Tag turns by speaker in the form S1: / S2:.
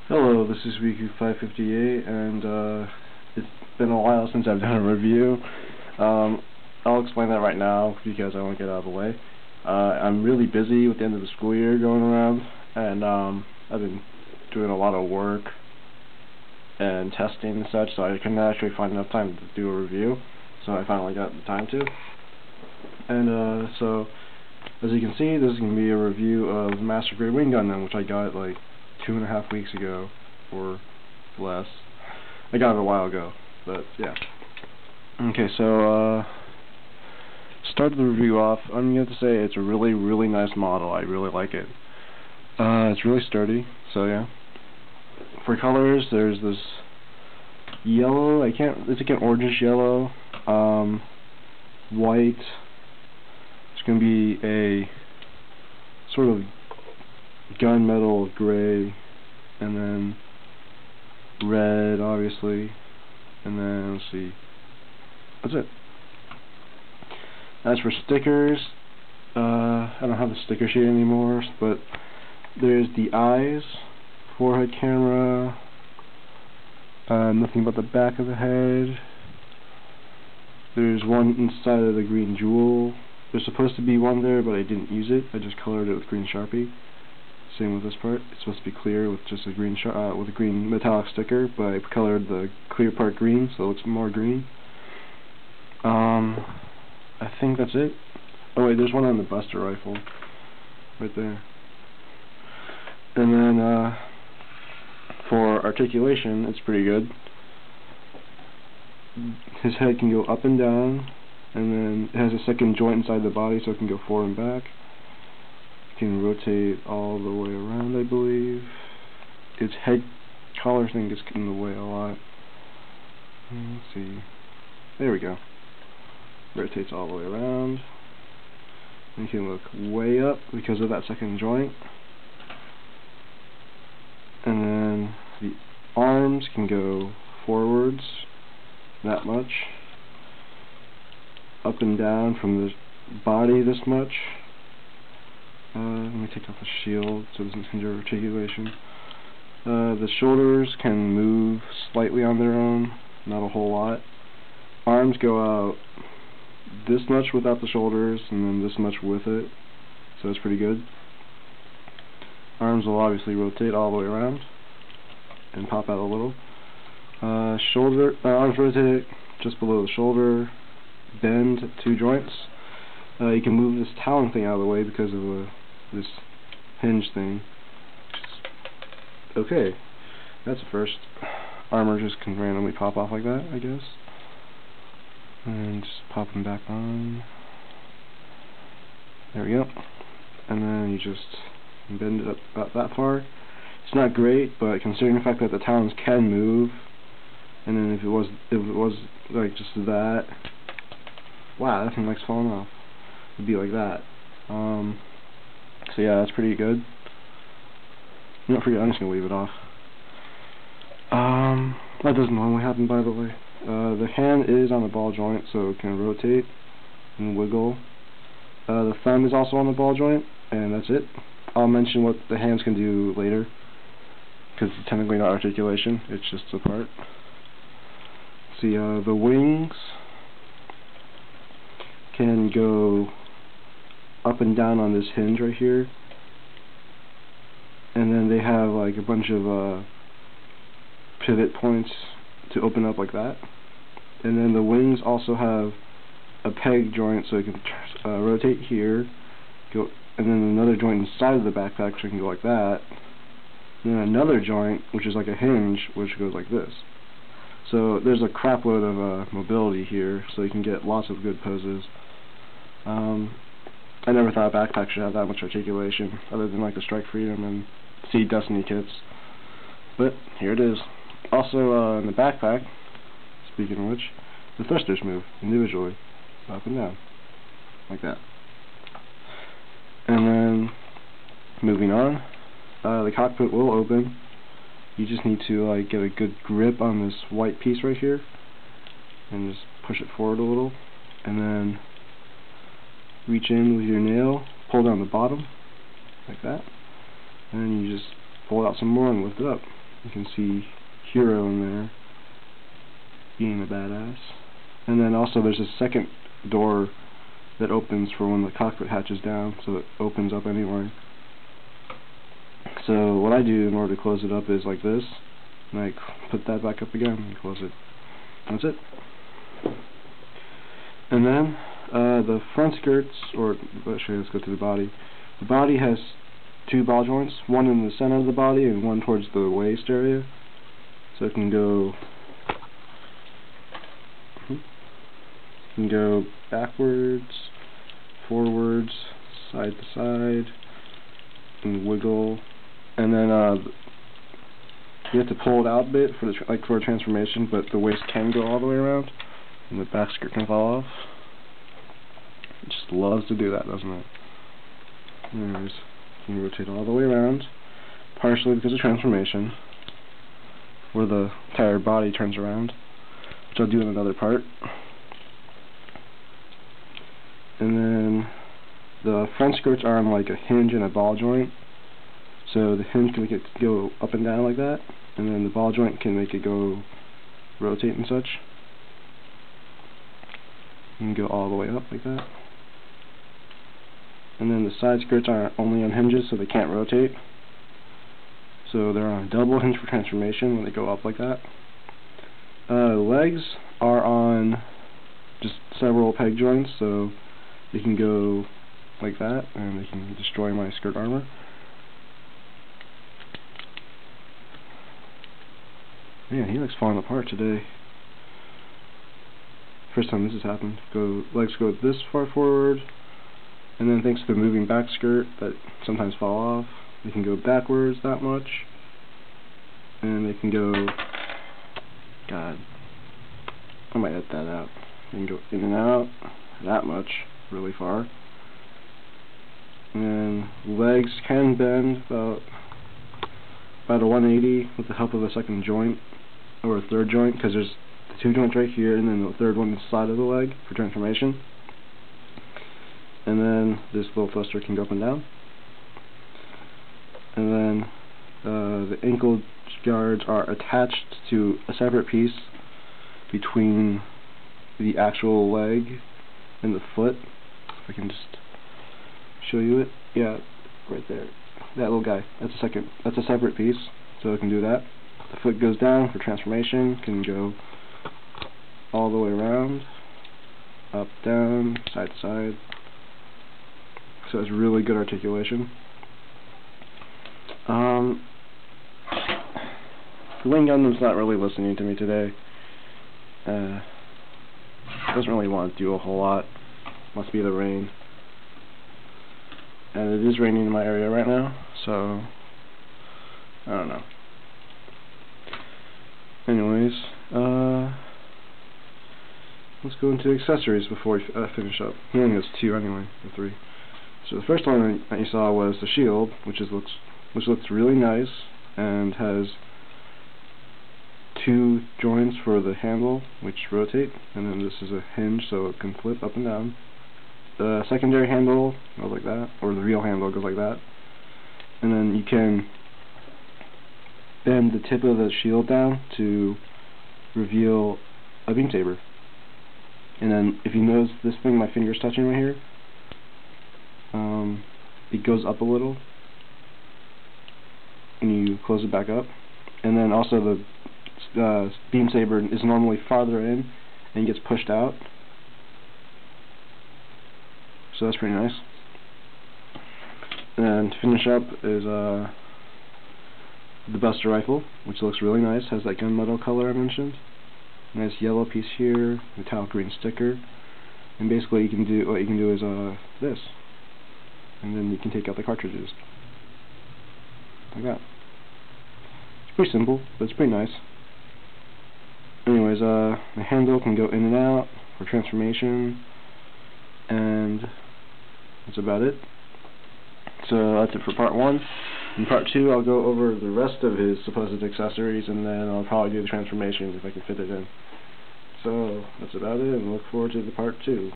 S1: Hello, this is Riku558, and it's been a while since I've done a review. I'll explain that right now because I want to get out of the way. I'm really busy with the end of the school year going around, and I've been doing a lot of work and testing and such, so I couldn't actually find enough time to do a review, so I finally got the time to. And so, as you can see, this is going to be a review of Master Grade Wing Gundam, which I got like 2.5 weeks ago, or less. I got it a while ago, but yeah. Okay, so start the review off. I'm going to say it's a really, really nice model. I really like it. It's really sturdy, so yeah. For colors, there's this yellow. It's like an orangish yellow, white. It's going to be a sort of gunmetal gray, and then red, obviously, and then let's see, that's it. As for stickers, I don't have the sticker sheet anymore, but there's the eyes, forehead camera, nothing but the back of the head. There's one inside of the green jewel. There's supposed to be one there, but I didn't use it. I just colored it with green Sharpie. Same with this part. It's supposed to be clear with just a green with a green metallic sticker, but I colored the clear part green, so it looks more green. I think that's it. Oh wait, there's one on the Buster rifle, right there. And then for articulation, it's pretty good. His head can go up and down, and then it has a second joint inside the body, so it can go forward and back. Can rotate all the way around, I believe. Its head collar thing gets in the way a lot. Let's see. There we go. Rotates all the way around. And you can look way up because of that second joint. And then the arms can go forwards that much. Up and down from the body this much. Let me take off the shield so it doesn't hinder articulation. The shoulders can move slightly on their own, not a whole lot. Arms go out this much without the shoulders, and then this much with it, so it's pretty good. Arms will obviously rotate all the way around and pop out a little. Arms rotate just below the shoulder, bend 2 joints. You can move this talon thing out of the way because of this hinge thing. Okay, that's a first. Armor just can randomly pop off like that, I guess. And just pop them back on. There we go. And then you just bend it up about that far. It's not great, but considering the fact that the talons can move, and then if it was like just that, wow, that thing likes falling off. It'd be like that. So yeah, that's pretty good. Don't forget, I'm just gonna leave it off. That doesn't normally happen, by the way. The hand is on the ball joint, so it can rotate and wiggle. The thumb is also on the ball joint, and that's it. I'll mention what the hands can do later, because it's technically not articulation, it's just a part. See, the wings can go up and down on this hinge right here, and then they have like a bunch of pivot points to open up like that. And then the wings also have a peg joint, so it can rotate here, go, and then another joint inside of the backpack, so it can go like that. And then another joint, which is like a hinge, which goes like this. So there's a crap load of mobility here, so you can get lots of good poses. I never thought a backpack should have that much articulation, other than like the Strike Freedom and Seed Destiny kits. But here it is. Also, in the backpack, speaking of which, the thrusters move individually, up and down, like that. And then, moving on, the cockpit will open. You just need to like get a good grip on this white piece right here, and just push it forward a little, and then reach in with your nail, pull down the bottom, like that, and then you just pull it out some more and lift it up. You can see Hero in there being a badass. And then also there's a second door that opens for when the cockpit hatches down, so it opens up anyway. So what I do in order to close it up is like this, and I put that back up again and close it. That's it. And then the front skirts, or actually let's go to the body. The body has two ball joints, one in the center of the body and one towards the waist area. So it can go backwards, forwards, side to side, and wiggle. And then you have to pull it out a bit for the for a transformation, but the waist can go all the way around, and the back skirt can fall off. It just loves to do that, doesn't it? Anyways, you can rotate all the way around, partially because of transformation, where the entire body turns around, which I'll do in another part. And then the front skirts are on like a hinge and a ball joint, so the hinge can make it go up and down like that, and then the ball joint can make it go rotate and such. You can go all the way up like that. And then the side skirts are only on hinges, so they can't rotate. So they're on a double hinge for transformation when they go up like that. Legs are on just several peg joints, so they can go like that, and they can destroy my skirt armor. Man, he looks falling apart today. First time this has happened. Legs go this far forward, and then thanks to the moving back skirt that sometimes fall off, they can go backwards that much, and they can go, God, I might edit that out. They can go in and out that much, really far. And legs can bend about a 180 with the help of a second joint, or a third joint, because there's the two joints right here, and then the third one is the side of the leg for transformation. And then this little thruster can go up and down. And then the ankle guards are attached to a separate piece between the actual leg and the foot. If I can just show you it. Yeah, right there. That little guy. That's a separate piece, so it can do that. The foot goes down for transformation, can go all the way around, up, down, side to side. So it's really good articulation. The Wing Gundam's not really listening to me today. Doesn't really want to do a whole lot. Must be the rain. And it is raining in my area right now, so I don't know. Anyways, let's go into accessories before we finish up. He only has two anyway, or three. So the first one that you saw was the shield, which looks really nice and has two joints for the handle, which rotate, and then this is a hinge so it can flip up and down. The secondary handle goes like that, or the real handle goes like that, and then you can bend the tip of the shield down to reveal a beam saber. And then if you notice this thing my finger's touching right here, it goes up a little and you close it back up. And then also the beam saber is normally farther in and gets pushed out, so that's pretty nice. And to finish up is the Buster rifle, which looks really nice, has that gunmetal color I mentioned. Nice yellow piece here, metallic green sticker, and basically what you can do is this, and then you can take out the cartridges like that. It's pretty simple, but it's pretty nice. Anyways, the handle can go in and out for transformation, and that's about it. So that's it for part 1. In part 2, I'll go over the rest of his supposed accessories, and then I'll probably do the transformation if I can fit it in. So that's about it, and look forward to the part 2.